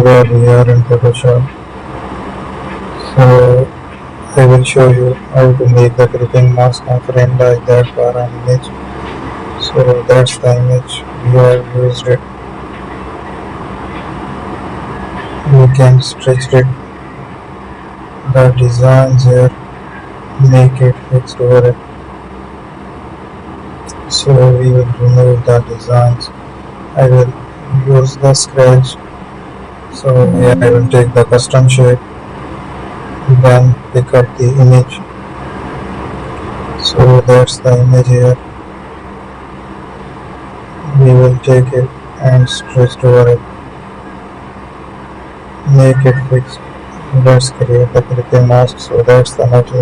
where we are in Photoshop. So I will show you how to make the clipping mask and frame like that for an image. So that's the image we have used it. We can stretch it, the designs here, make it fixed over it. So we will remove the designs. I will use the scratch. So here I will take the custom shape, then pick up the image. So that's the image here. We will take it and stretch over it, make it fixed. Let's create the clipping mask. So that's the next